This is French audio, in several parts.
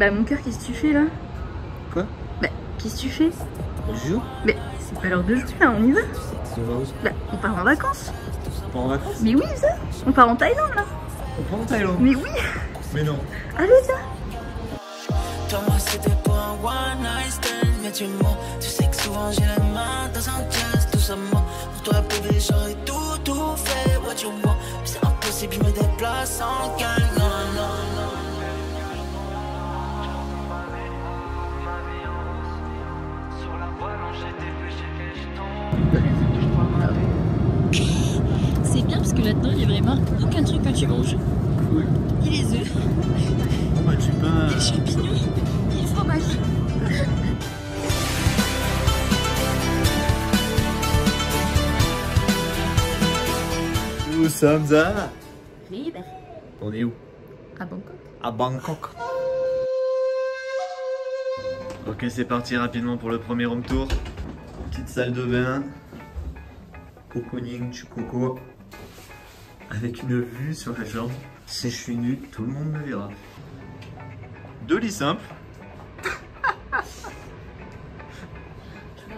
Bah mon cœur, qu'est-ce que tu fais là? Quoi? Bah qu'est-ce que tu fais? Je joue? Mais c'est pas l'heure de jouer là, on y va? On va où? Bah on part en vacances. On part en vacances? Mais oui ça, on part en Thaïlande là. On part en Thaïlande? Mais oui. Mais non. Allez ça. Toi moi c'était pour un one night stand. Mais tu mens, tu sais que souvent j'ai les mains dans un jazz. Tout ça ment, pour toi bébé j'aurais tout fait. What you want, c'est impossible, je me déplace en gang. Non, non, non. C'est bien parce que là-dedans il y a vraiment aucun truc que tu manges. Cool. Et les œufs, Bon bah tu peux... les champignons et le fromage. Nous sommes à... Libre. On est où? À Bangkok. À Bangkok. Ok, c'est parti rapidement pour le premier home tour. Petite salle de bain. Cocooning, coco. Avec une vue sur la chambre. Si je suis nu, tout le monde me verra. 2 lits simples. Tu m'en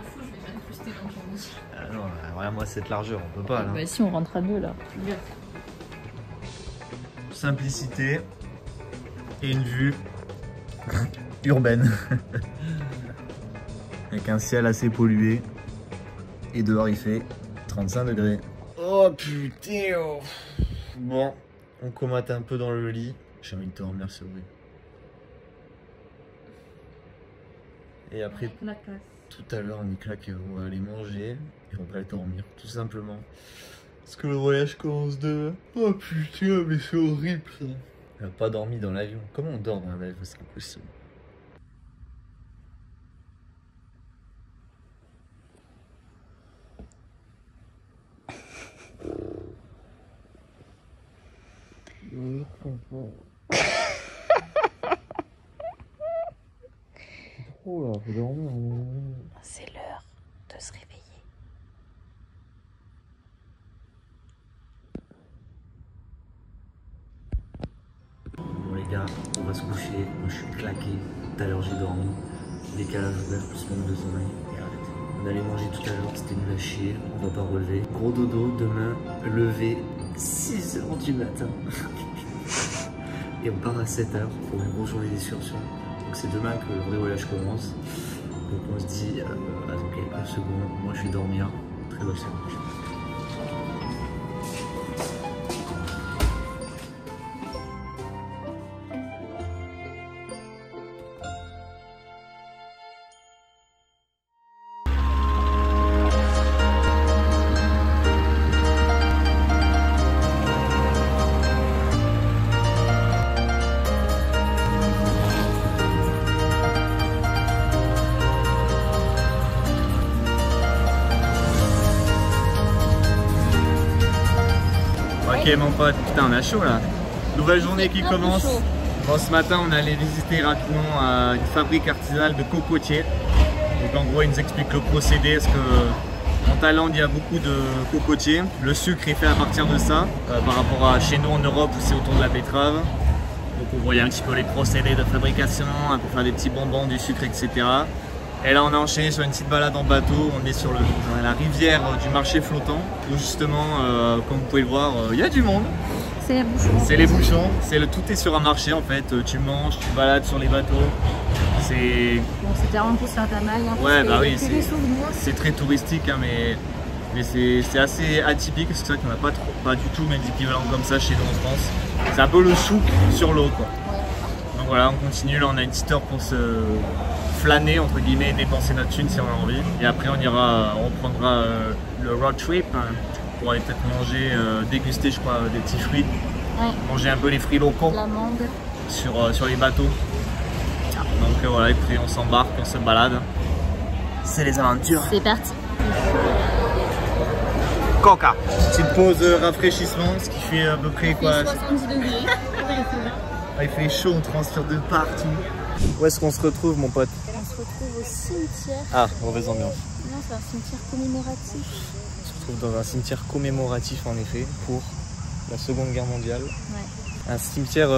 fous, je vais m'incruster dans ton lit. Ah non, regarde moi cette largeur, on peut pas là. Bah si on rentre à deux là. Simplicité et une vue urbaine. Avec un ciel assez pollué. Et dehors il fait 35 degrés. Oh putain. Bon, on comate un peu dans le lit. J'ai envie de dormir, c'est vrai. Et après, tout à l'heure, on y claque, on va aller manger et on va aller dormir, tout simplement. Parce que le voyage commence demain. Oh putain, mais c'est horrible ça. On n'a pas dormi dans l'avion. Comment on dort dans un avion? C'est impossible. Oh là, faut dormir. C'est l'heure de se réveiller. Bon les gars, on va se coucher. Moi je suis claqué. Tout à l'heure j'ai dormi. Décalage horaire plus manque de sommeil. Et arrête. On allait manger tout à l'heure, c'était nul à chier. On va pas relever. Gros dodo demain, lever 6 h du matin. Et on part à 7 h pour une grosse journée d'excursion. Donc c'est demain que le vrai voyage commence. Donc on se dit, attends quelques secondes, moi je vais dormir. Très bonne séance. Ok mon pote, putain on a chaud là. Nouvelle journée qui commence. Bon, ce matin on allait visiter rapidement une fabrique artisanale de cocotiers. Donc en gros ils nous expliquent le procédé parce que en Thaïlande il y a beaucoup de cocotiers. Le sucre est fait à partir de ça par rapport à chez nous en Europe où c'est autour de la betterave. Donc on voyait un petit peu les procédés de fabrication, un peu faire des petits bonbons, du sucre, etc. Et là on a enchaîné sur une petite balade en bateau, on est sur la rivière du marché flottant où justement, comme vous pouvez le voir, il y a du monde. C'est les bouchons. C'est les bouchons, tout est sur un marché en fait, tu manges, tu balades sur les bateaux. C'est... Bon, c'était vraiment pour se faire ta maille. Hein, ouais bah oui, c'est très touristique hein, mais c'est assez atypique, c'est vrai qu'on n'a pas du tout même d'équivalent comme ça chez nous en France. C'est un peu le souk sur l'eau quoi. Ouais. Donc voilà, on continue, là on a une petite heure pour se flâner entre guillemets et dépenser notre thune si on a envie. Et après on prendra le road trip hein, pour aller peut-être manger, déguster je crois des petits fruits. Ouais. Manger un peu les fruits locaux. L'amande. Sur les bateaux. Donc voilà, et puis on s'embarque, on se balade. C'est les aventures. C'est parti. Coca. Petite pause rafraîchissement, ce qui fait à peu près quoi? 70 degrés. Il fait chaud, on transpire de partout. Où est-ce qu'on se retrouve mon pote? On se retrouve au cimetière. Ah, mauvaise ambiance. Non, c'est un cimetière commémoratif. On se retrouve dans un cimetière commémoratif en effet pour la Seconde Guerre mondiale. Ouais. Un cimetière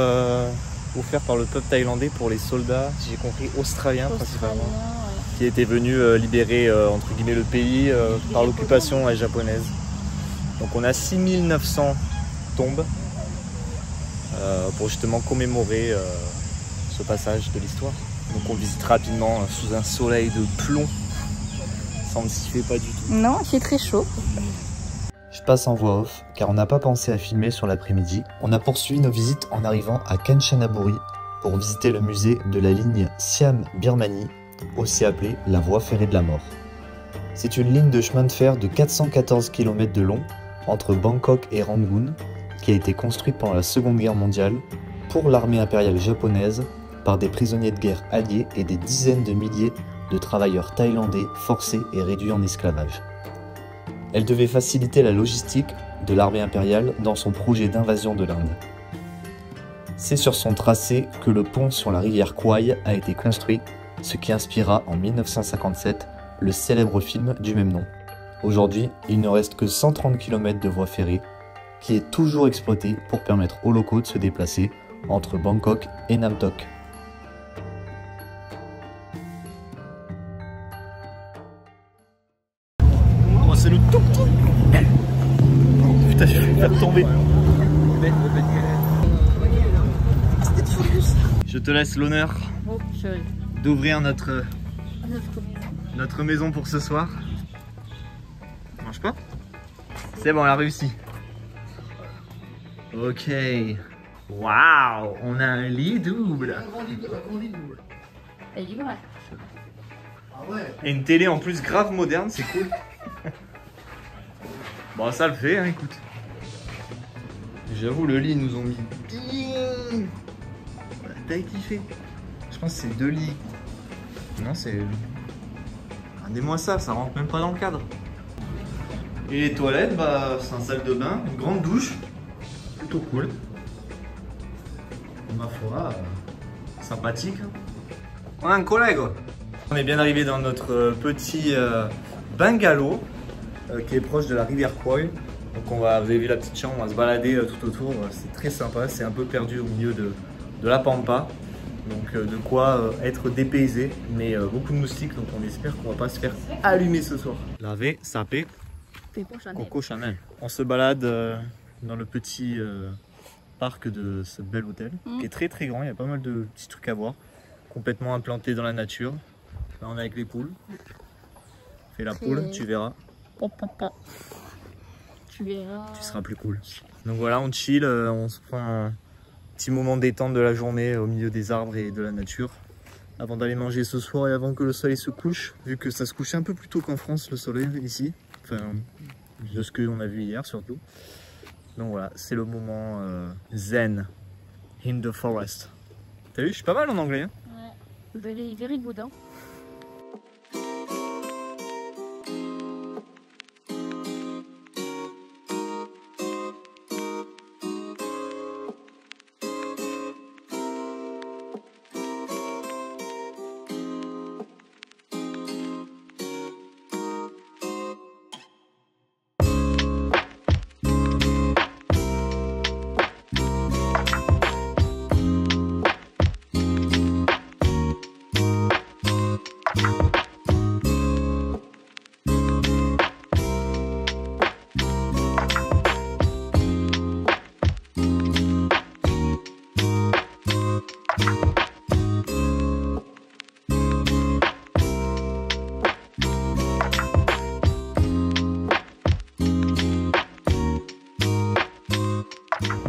offert par le peuple thaïlandais pour les soldats, si j'ai compris, australiens principalement, ouais. qui étaient venus libérer entre guillemets le pays par l'occupation japonaise. Donc on a 6900 tombes pour justement commémorer ce passage de l'histoire. Donc on visite rapidement sous un soleil de plomb. Ça ne s'y fait pas du tout. Non, il fait très chaud. Je passe en voix off car on n'a pas pensé à filmer sur l'après-midi. On a poursuivi nos visites en arrivant à Kanchanaburi pour visiter le musée de la ligne Siam-Birmanie, aussi appelée la voie ferrée de la mort. C'est une ligne de chemin de fer de 414 km de long entre Bangkok et Rangoon qui a été construite pendant la Seconde Guerre mondiale pour l'armée impériale japonaise par des prisonniers de guerre alliés et des dizaines de milliers de travailleurs thaïlandais forcés et réduits en esclavage. Elle devait faciliter la logistique de l'armée impériale dans son projet d'invasion de l'Inde. C'est sur son tracé que le pont sur la rivière Kwai a été construit, ce qui inspira en 1957 le célèbre film du même nom. Aujourd'hui, il ne reste que 130 km de voie ferrée, qui est toujours exploitée pour permettre aux locaux de se déplacer entre Bangkok et Nam Tok. C'est le tuk-tuk. Oh, putain, je vais me faire tomber. Je te laisse l'honneur d'ouvrir notre maison pour ce soir. Mange pas. C'est bon, on a réussi. Ok. Waouh, on a un lit double. Et une télé en plus grave moderne, c'est cool. Bon, ça le fait, hein, écoute. J'avoue, le lit, ils nous ont mis bien. T'as kiffé. Je pense que c'est 2 lits. Non, c'est... Regardez-moi ça, ça rentre même pas dans le cadre. Et les toilettes, bah, c'est un salle de bain, une grande douche. Plutôt cool. Ma foi, sympathique. On a un collègue. On est bien arrivé dans notre petit bungalow. Qui est proche de la rivière Kwai. Donc vous avez vu la petite chambre, on va se balader tout autour, c'est très sympa, c'est un peu perdu au milieu de la pampa. Donc de quoi être dépaysé, mais beaucoup de moustiques, donc on espère qu'on va pas se faire allumer ce soir. Laver, saper, Coco Chanel. On se balade dans le petit parc de ce bel hôtel, qui est très très grand, il y a pas mal de petits trucs à voir, complètement implanté dans la nature. Là on est avec les poules. Fais la poule, tu verras. Tu verras. Tu seras plus cool. Donc voilà, on chill, on se prend un petit moment détente de la journée au milieu des arbres et de la nature avant d'aller manger ce soir et avant que le soleil se couche, vu que ça se couche un peu plus tôt qu'en France le soleil ici, enfin de ce qu'on a vu hier surtout. Donc voilà, c'est le moment zen in the forest. T'as vu, je suis pas mal en anglais. Hein? Ouais, very good. Hein.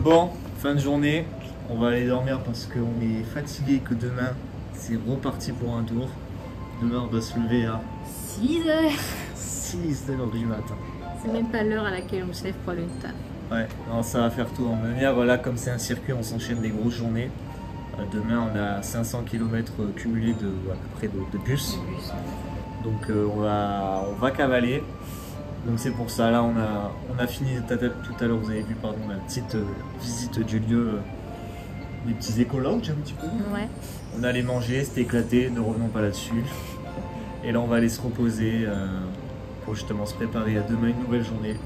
Bon, fin de journée, on va aller dormir parce qu'on est fatigué, que demain c'est reparti pour un tour. Demain on doit se lever à 6h. 6h du matin. C'est même pas l'heure à laquelle on se lève pour aller au taf. Ouais, non, ça va faire tout en manière. Voilà, comme c'est un circuit, on s'enchaîne des grosses journées. Demain on a 500 km cumulés de, à peu près de bus. Donc on va cavaler. Donc c'est pour ça, là on a fini tout à l'heure, vous avez vu pardon, la petite visite du lieu, des petits écologes un petit peu. Ouais. On allait manger, c'était éclaté, ne revenons pas là-dessus. Et là on va aller se reposer pour justement se préparer à demain une nouvelle journée.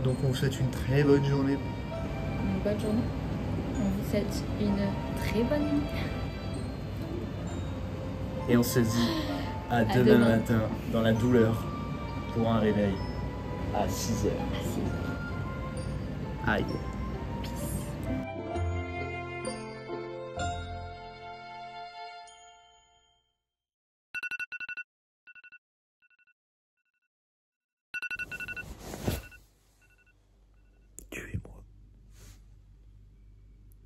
Donc on vous souhaite une très bonne journée. Une bonne journée. souhaite une très bonne nuit. Et on se dit à demain matin dans la douleur pour un réveil à 6h. Aïe. Tuez-moi.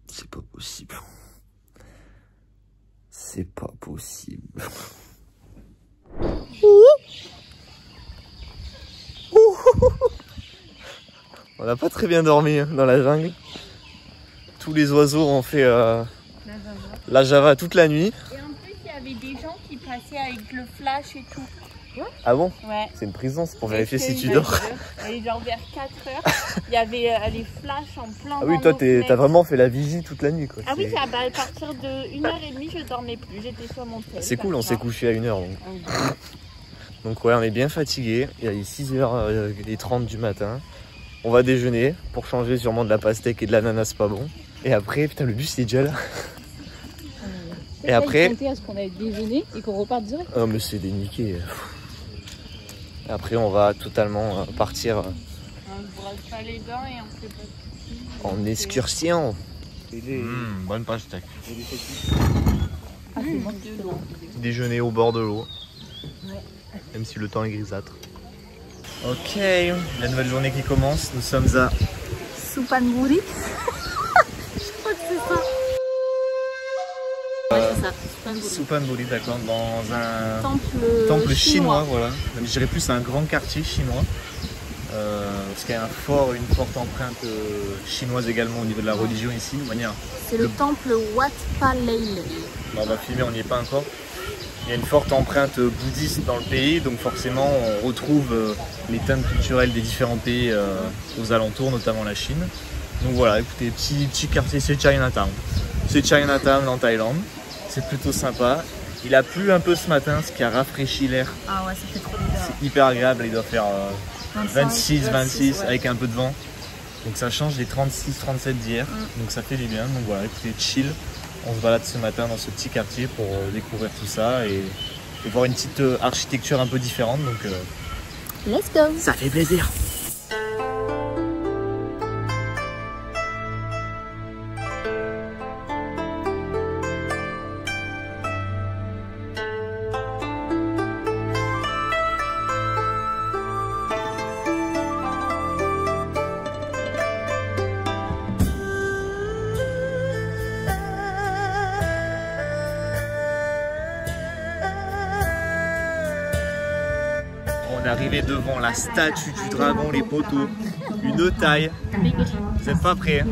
C'est pas possible. C'est pas possible. On n'a pas très bien dormi hein, dans la jungle. Tous les oiseaux ont fait la Java toute la nuit. Et en plus, il y avait des gens qui passaient avec le flash et tout. Ah bon? Ouais. C'est une prison, c'est pour vérifier si tu dors. Et genre vers 4 heures, il y avait les flashs en plein. Ah oui, toi t'as vraiment fait la vigie toute la nuit quoi. Ah oui, à partir de 1h30, je dormais plus, j'étais sur mon tel. C'est cool, on s'est couché à 1h donc. Donc ouais, on est bien fatigué. Il est 6h30 du matin. On va déjeuner pour changer sûrement de la pastèque et de l'ananas pas bon. Et après, putain, le bus il est déjà là. Et après. À ce qu'on ait déjeuné et qu'on reparte direct. Oh, mais c'est déniqué. Et après, on va totalement partir On ne brosse pas les dents et on fait pas de en excursion. Bonne pastèque. Ah, c'est bon, de l'eau. Déjeuner au bord de l'eau. Même si le temps est grisâtre. Ok, la nouvelle journée qui commence, nous sommes à Suphanburi. Je crois que c'est ça. Ouais, c'est ça. Suphanburi. Suphanburi, d'accord, dans un Temple chinois, voilà. Je dirais plus un grand quartier chinois. Parce qu'il y a un fort, une forte empreinte chinoise également au niveau de la religion ici, de manière. C'est le temple Wat Pa Lei. On va filmer, on n'y est pas encore. Il y a une forte empreinte bouddhiste dans le pays, donc forcément on retrouve les teintes culturelles des différents pays aux alentours, notamment la Chine. Donc voilà, écoutez, petit quartier, c'est Chinatown. C'est Chinatown en Thaïlande, c'est plutôt sympa. Il a plu un peu ce matin, ce qui a rafraîchi l'air. Ah ouais, ça fait trop bizarre. C'est hyper agréable, il doit faire 26, ouais. Avec un peu de vent. Donc ça change des 36, 37 d'hier, donc ça fait du bien. Donc voilà, écoutez, chill. On se balade ce matin dans ce petit quartier pour découvrir tout ça et voir une petite architecture un peu différente. Donc Let's go. ça fait plaisir. On est arrivé devant la statue du dragon, les poteaux, une taille. Vous n'êtes pas prêts?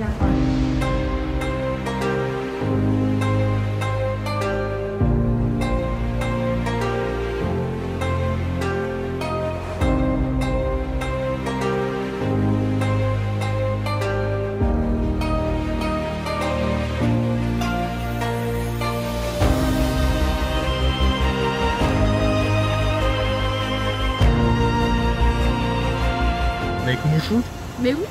Avec Mouchou? Mais oui.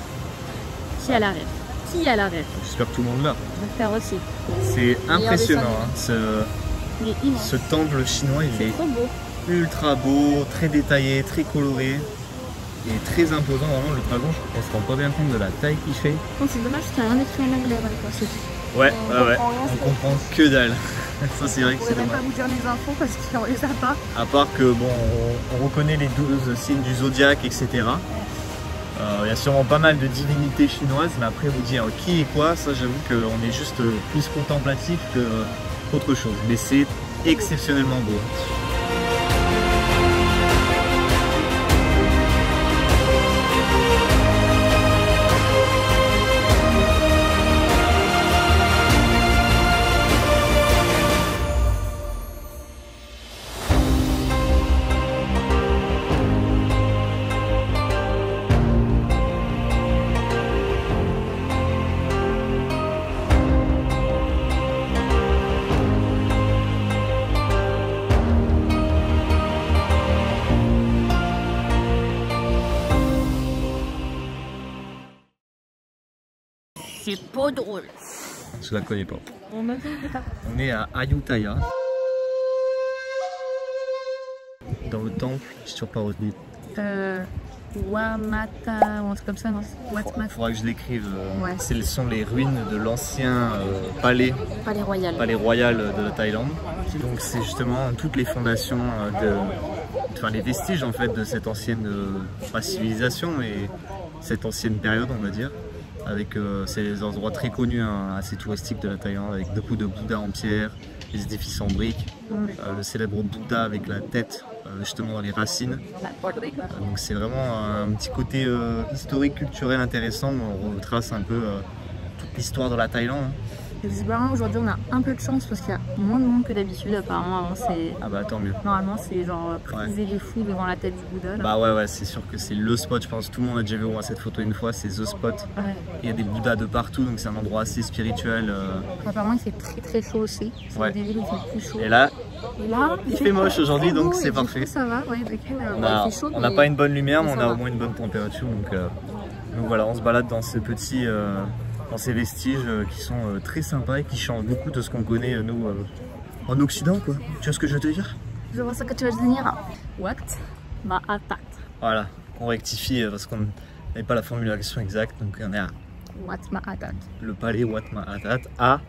Qui a la rêve? Qui a la rêve? J'espère que tout le monde l'a. On va faire aussi. C'est impressionnant, hein, Il est immense. ce temple chinois, il est Trop beau. ultra beau, très détaillé, très coloré et très imposant. Vraiment, le dragon, on se rend pas bien compte de la taille qu'il fait. Oh, c'est dommage que tu n'as rien écrit en anglais avec toi. Ouais, on comprend que dalle. Ça, c'est vrai que On c'est ne pourrait même dommage. pas vous dire les infos parce qu'on les a pas. À part que, bon, on reconnaît les 12 signes du zodiaque, etc. Il y a sûrement pas mal de divinités chinoises, mais après vous dire qui est quoi, ça j'avoue qu'on est juste plus contemplatif qu'autre chose. Mais c'est exceptionnellement beau. C'est pas drôle. Je la connais pas. On est à Ayutthaya. Dans le temple, je suis toujours pas retenu. Wamata, ou un truc comme ça, non? Il faudra que je l'écrive. Ouais. Ce sont les ruines de l'ancien palais royal de la Thaïlande. Donc c'est justement toutes les fondations, enfin les vestiges en fait de cette ancienne pas civilisation, mais cette ancienne période on va dire. Avec ces endroits très connus, hein, assez touristiques de la Thaïlande, avec beaucoup de Bouddhas en pierre, les édifices en briques, le célèbre Bouddha avec la tête justement dans les racines. Donc c'est vraiment un petit côté historique, culturel intéressant où on retrace un peu toute l'histoire de la Thaïlande. Et visiblement aujourd'hui on a un peu de chance parce qu'il y a moins de monde que d'habitude. Apparemment avant c'est... Ah bah tant mieux. Normalement c'est genre priser les fous devant la tête du Bouddha. Là. Bah ouais c'est sûr que c'est le spot, je pense tout le monde a déjà vu au moins cette photo une fois, c'est the spot. Ouais. Il y a des Bouddhas de partout donc c'est un endroit assez spirituel. Apparemment il fait très chaud aussi. C'est ouais. des villes où il fait plus chaud. Et là il fait moche aujourd'hui donc c'est parfait. Coup, ça va, ouais, il fait chaud, on n'a pas une bonne lumière mais on a au moins une bonne température donc voilà on se balade dans ce petit... dans ces vestiges qui sont très sympas et qui changent beaucoup de ce qu'on connaît nous en Occident quoi. Tu vois ce que je veux te dire? Je vois ce que tu veux dire. Wat Ma'atat. Voilà, on rectifie parce qu'on n'avait pas la formulation exacte donc on est à Wat Ma'atat. Le palais Wat Ma'atat à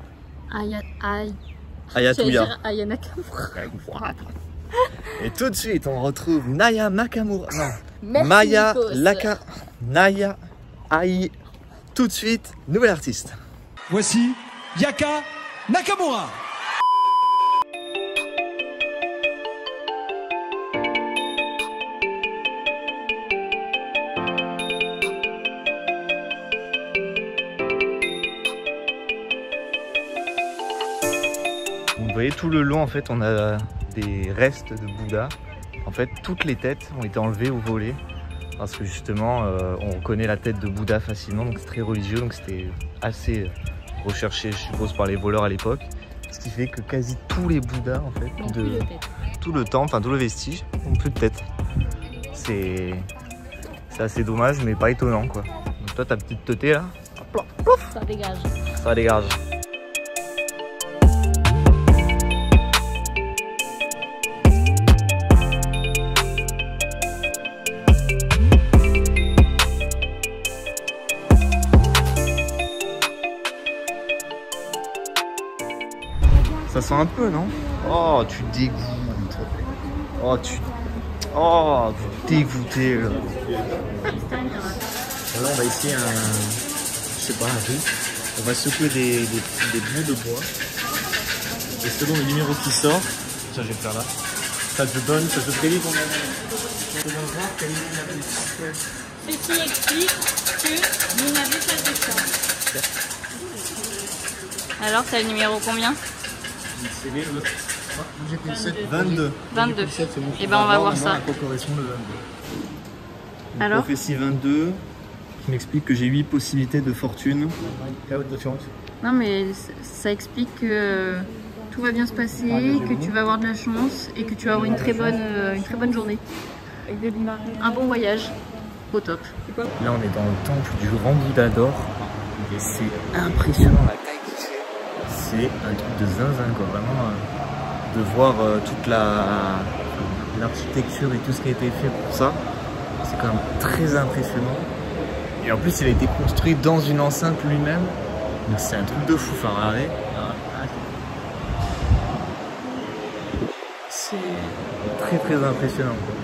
Ayutthaya. Aya Nakamura. Et tout de suite on retrouve Naya Nakamura. Non. Merci Maya Nikos. Laka Naya Ai. Tout de suite, nouvel artiste. Voici Yaka Nakamura. Vous voyez tout le long en fait on a des restes de Bouddha. En fait toutes les têtes ont été enlevées ou volées. Parce que justement, on reconnaît la tête de Bouddha facilement, donc c'est très religieux, donc c'était assez recherché, je suppose, par les voleurs à l'époque. Ce qui fait que quasi tous les Bouddhas, en fait, tout le temple, enfin tout le vestige, n'ont plus de tête. C'est assez dommage, mais pas étonnant, quoi. Donc toi, ta petite teuté là, Ça dégage. ça dégage. Ça sent un peu, non? Oh, tu dégoûtes. Oh, vous dégoûtez, là. Là, on va essayer je sais pas, un riz. On va secouer des bouts de bois. Et selon le numéro qui sort, ça, je vais faire là. Ça te donne, ça te prédit qu'on va voir quelle est la plus. Ceci explique que vous n'avez pas de chance. Alors, t'as le numéro combien? C'est le 22. 22. Et ben on va voir ça. Correspond le 22. Alors prophétie 22 qui m'explique que j'ai 8 possibilités de fortune. Non mais ça explique que tout va bien se passer, que tu vas avoir de la chance et que tu vas avoir une très bonne journée. Un bon voyage. Au top. Là on est dans le temple du Grand Bouddha d'or. Et c'est impressionnant la taille qu'il fait. C'est un truc de zinzin quoi, vraiment de voir toute l'architecture et tout ce qui a été fait pour ça, c'est quand même très impressionnant. Et en plus il a été construit dans une enceinte lui-même, donc c'est un truc de fou, enfin regardez. C'est très très impressionnant quoi.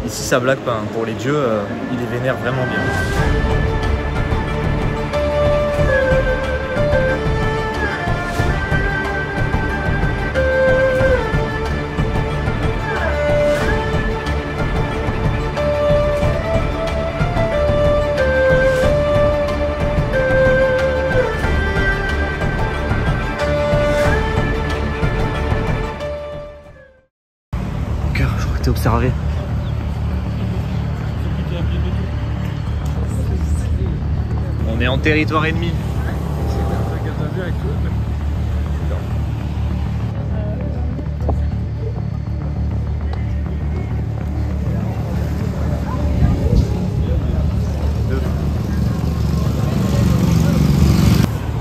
Ici ça blague pas, hein. Pour les dieux, il les vénère vraiment bien. Observé. On est en territoire ennemi.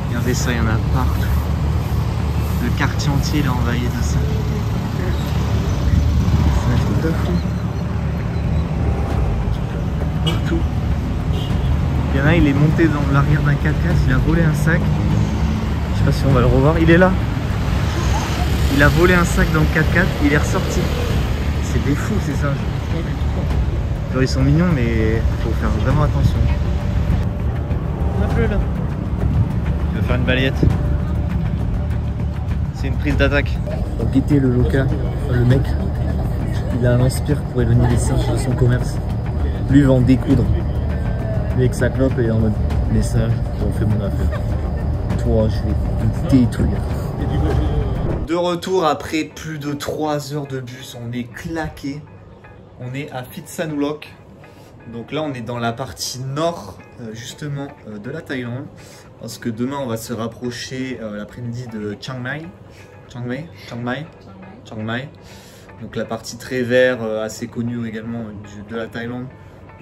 Regardez ça, il y en a partout. quartier il est envahi de ça. C'est un truc de fou. Partout. Il y en a, il est monté dans l'arrière d'un 4x4, il a volé un sac. Je sais pas si on va le revoir, il est là. Il a volé un sac dans le 4x4, il est ressorti. C'est des fous ces singes. Genre ils sont mignons mais faut faire vraiment attention. Hop là. Il va faire une balayette. C'est une prise d'attaque. On va guetter le loca, le mec. Il a un lance-pierre pour éloigner les singes de son commerce. Lui il va en découdre. Lui avec sa clope et en mode les singes, on fait mon affaire. Toi je vais te détruire. De retour après plus de 3 heures de bus, on est claqué. On est à Phitsanulok. Donc là on est dans la partie nord justement de la Thaïlande. Parce que demain on va se rapprocher l'après-midi de Chiang Mai. Donc la partie très vert, assez connue également de la Thaïlande.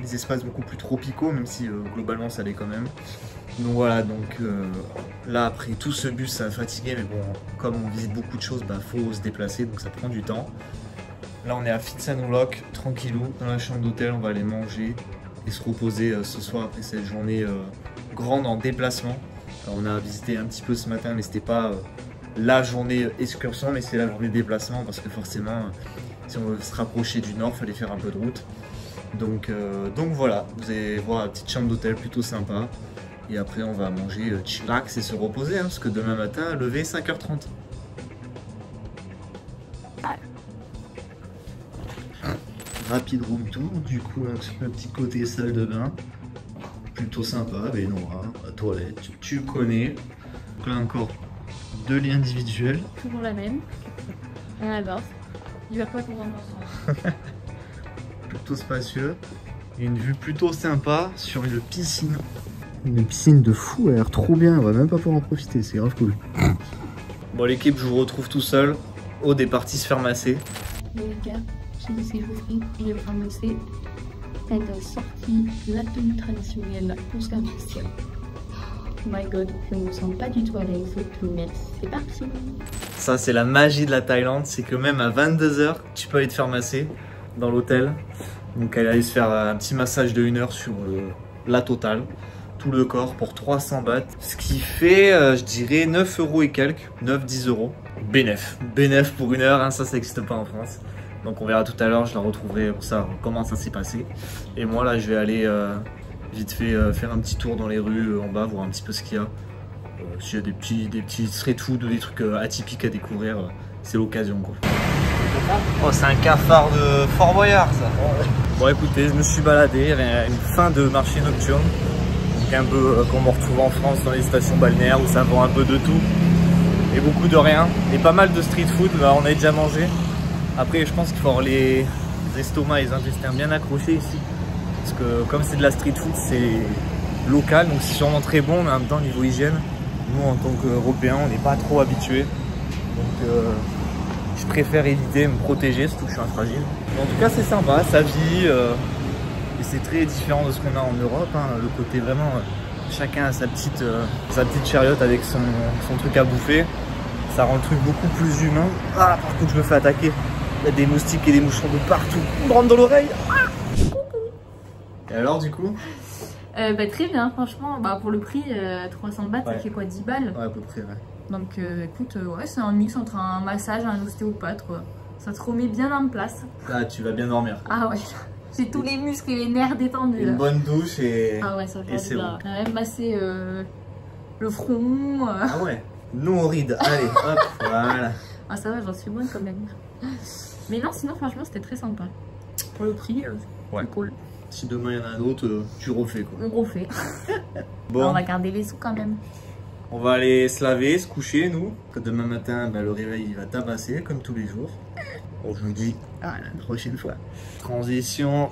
Les espaces beaucoup plus tropicaux, même si globalement ça l'est quand même. Donc voilà, donc là après tout ce bus ça va fatiguer, mais bon, comme on visite beaucoup de choses, bah faut se déplacer, donc ça prend du temps. Là on est à Phitsanulok, tranquillou, dans la chambre d'hôtel, on va aller manger et se reposer ce soir après cette journée grande en déplacement. Alors, on a visité un petit peu ce matin, mais c'était pas la journée excursion, mais c'est la journée déplacement, parce que forcément, si on veut se rapprocher du nord, il fallait faire un peu de route. Donc voilà, vous allez voir la petite chambre d'hôtel plutôt sympa. Et après on va manger chillax et se reposer, hein, parce que demain matin, lever 5h30. Rapide room tour, du coup un petit côté salle de bain. Plutôt sympa, baignoire, toilette, tu connais. Donc là encore, 2 lits individuels. Toujours la même. On adore. Il va pas comprendre. Plutôt spacieux. Et une vue plutôt sympa sur une piscine. Une piscine de fou, elle a l'air trop bien, on va même pas pouvoir en profiter, c'est grave cool. Bon l'équipe, je vous retrouve tout seul. Aude est parti se faire masser. Les gars, je me suis ouvert, je vais me faire masser. Elle a sorti la tenue traditionnelle pour se faire masser. Oh my god, je ne me sens pas du tout à l'aise, mais c'est parti. Ça c'est la magie de la Thaïlande, c'est que même à 22 h, tu peux aller te faire masser dans l'hôtel. Donc elle allait se faire un petit massage de 1 heure sur la totale. Tout le corps pour 300 bahts, ce qui fait je dirais 9 € et quelques, 9-10 €. Bénef pour 1 heure, hein, ça n'existe pas en France. Donc on verra tout à l'heure, je la retrouverai pour ça, comment ça s'est passé. Et moi là je vais aller vite fait faire un petit tour dans les rues en bas, voir un petit peu ce qu'il y a. S'il y a des petits street food ou des trucs atypiques à découvrir, c'est l'occasion quoi. Oh c'est un cafard de Fort Boyard ça. Bon écoutez, je me suis baladé, il y avait une fin de marché nocturne. Un peu comme on retrouve en France dans les stations balnéaires où ça vend un peu de tout et beaucoup de rien et pas mal de street food. Là on a déjà mangé. Après je pense qu'il faut avoir les estomacs et les intestins bien accrochés ici parce que comme c'est de la street food c'est local donc c'est sûrement très bon, mais en même temps niveau hygiène nous en tant qu'Européens on n'est pas trop habitués donc je préfère éviter, me protéger surtout que je suis un fragile. En tout cas c'est sympa, ça vit et c'est très différent de ce qu'on a en Europe, hein. Le côté vraiment, chacun a sa petite chariote avec son truc à bouffer. Ça rend le truc beaucoup plus humain. Ah, par contre je me fais attaquer. Il y a des moustiques et des moucherons de partout. Ils me rentrent dans l'oreille. Ah. Et alors du coup très bien, franchement, pour le prix, 300 bahts, ouais. Ça fait quoi, 10 balles? Ouais, à peu près, ouais. Donc écoute, ouais, c'est un mix entre un massage et un ostéopathe, quoi. Ça te remet bien en place. Là, tu vas bien dormir. Ah ouais. J'ai tous les muscles et les nerfs détendus. Une bonne douche et ah ouais, ça fait c'est bon. Quand même masser le front. Ah ouais, nous on ride. Allez, hop, voilà. Ah ça va, j'en suis bonne quand même. Mais non, sinon franchement c'était très sympa. Pour le prix, ouais. C'est cool. Si demain il y en a un autre, tu refais quoi. On refait. Bon. Alors, on va garder les sous quand même. On va aller se laver, se coucher nous. Demain matin, le réveil il va tabasser comme tous les jours. Bon, je vous dis à la prochaine fois. Transition.